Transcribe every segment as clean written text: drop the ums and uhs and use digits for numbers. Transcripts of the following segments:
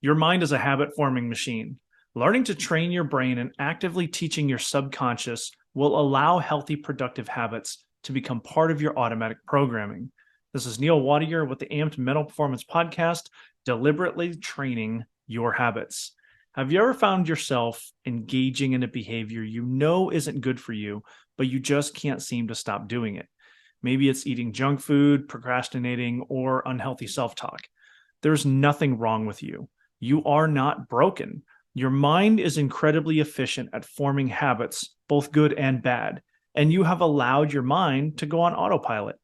Your mind is a habit-forming machine. Learning to train your brain and actively teaching your subconscious will allow healthy, productive habits to become part of your automatic programming. This is Neil Wadier with the AMPT Mental Performance Podcast, deliberately training your habits. Have you ever found yourself engaging in a behavior you know isn't good for you, but you just can't seem to stop doing it? Maybe it's eating junk food, procrastinating, or unhealthy self-talk. There's nothing wrong with you. You are not broken. Your mind is incredibly efficient at forming habits, both good and bad, and you have allowed your mind to go on autopilot.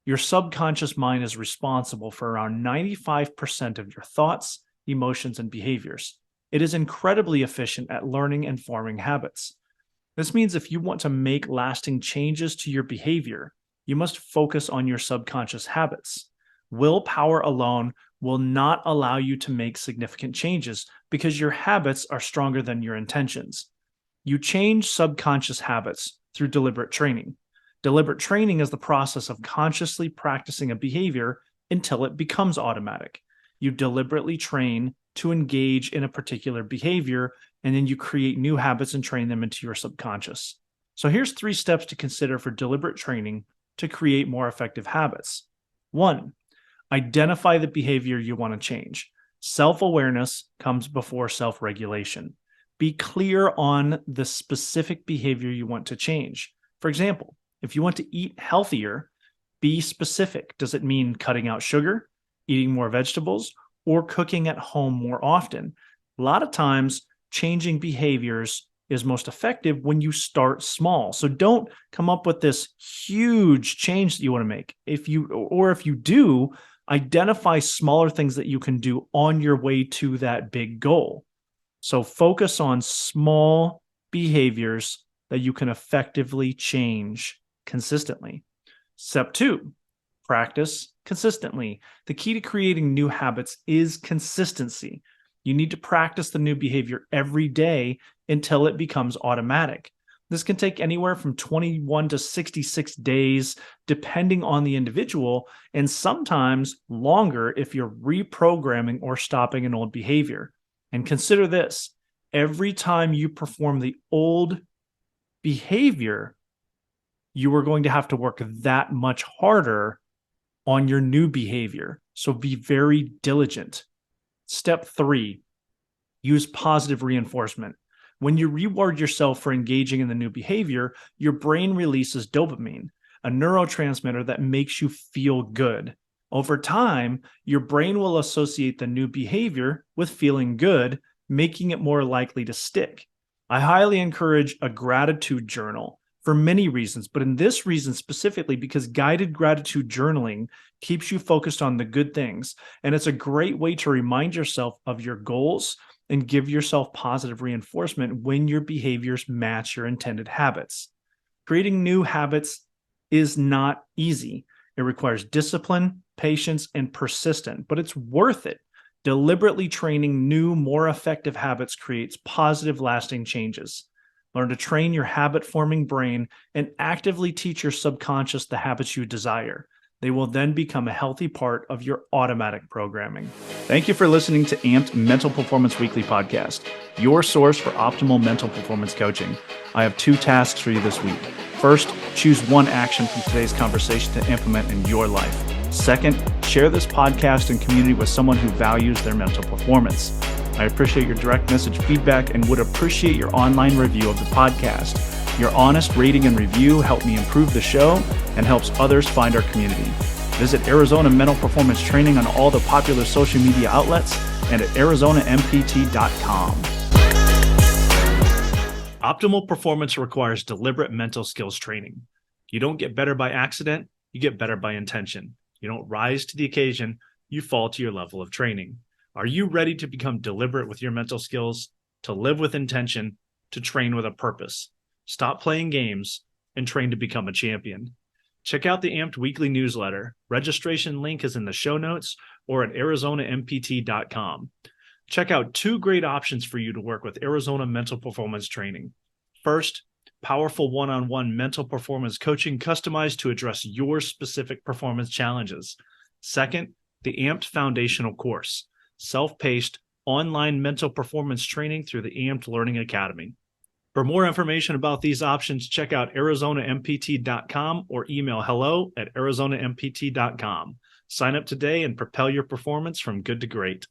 Your subconscious mind is responsible for around 95% of your thoughts, emotions, and behaviors. It is incredibly efficient at learning and forming habits. This means if you want to make lasting changes to your behavior, you must focus on your subconscious habits. Willpower alone will not allow you to make significant changes because your habits are stronger than your intentions. You change subconscious habits through deliberate training. Deliberate training is the process of consciously practicing a behavior until it becomes automatic. You deliberately train to engage in a particular behavior, and then you create new habits and train them into your subconscious. So here's 3 steps to consider for deliberate training to create more effective habits. 1. Identify the behavior you want to change. Self-awareness comes before self-regulation. Be clear on the specific behavior you want to change. For example, if you want to eat healthier, be specific. Does it mean cutting out sugar, eating more vegetables, or cooking at home more often? A lot of times, changing behaviors is most effective when you start small. So don't come up with this huge change that you want to make. If you do, identify smaller things that you can do on your way to that big goal. So focus on small behaviors that you can effectively change consistently. Step 2, practice consistently. The key to creating new habits is consistency. You need to practice the new behavior every day until it becomes automatic. This can take anywhere from 21 to 66 days, depending on the individual, and sometimes longer if you're reprogramming or stopping an old behavior. And consider this: every time you perform the old behavior, you are going to have to work that much harder on your new behavior. So be very diligent. Step 3, use positive reinforcement. When you reward yourself for engaging in the new behavior, your brain releases dopamine, a neurotransmitter that makes you feel good. Over time, your brain will associate the new behavior with feeling good, making it more likely to stick. I highly encourage a gratitude journal for many reasons, but in this reason specifically because guided gratitude journaling keeps you focused on the good things, and it's a great way to remind yourself of your goals and give yourself positive reinforcement when your behaviors match your intended habits. Creating new habits is not easy. It requires discipline, patience, and persistence, but it's worth it. Deliberately training new, more effective habits creates positive, lasting changes. Learn to train your habit-forming brain and actively teach your subconscious the habits you desire. They will then become a healthy part of your automatic programming. Thank you for listening to AMPT Mental Performance Weekly Podcast, your source for optimal mental performance coaching. I have 2 tasks for you this week. First, choose one action from today's conversation to implement in your life. Second, share this podcast and community with someone who values their mental performance. I appreciate your direct message feedback and would appreciate your online review of the podcast. Your honest rating and review help me improve the show and helps others find our community. Visit Arizona Mental Performance Training on all the popular social media outlets and at ArizonaMPT.com. Optimal performance requires deliberate mental skills training. You don't get better by accident, you get better by intention. You don't rise to the occasion, you fall to your level of training. Are you ready to become deliberate with your mental skills, to live with intention, to train with a purpose? Stop playing games and train to become a champion. Check out the AMPT Weekly Newsletter. Registration link is in the show notes or at ArizonaMPT.com. Check out 2 great options for you to work with Arizona Mental Performance Training. First, powerful one-on-one mental performance coaching customized to address your specific performance challenges. Second, the AMPT Foundational Course, self-paced, online mental performance training through the AMPT Learning Academy. For more information about these options, check out ArizonaMPT.com or email hello@ArizonaMPT.com. Sign up today and propel your performance from good to great.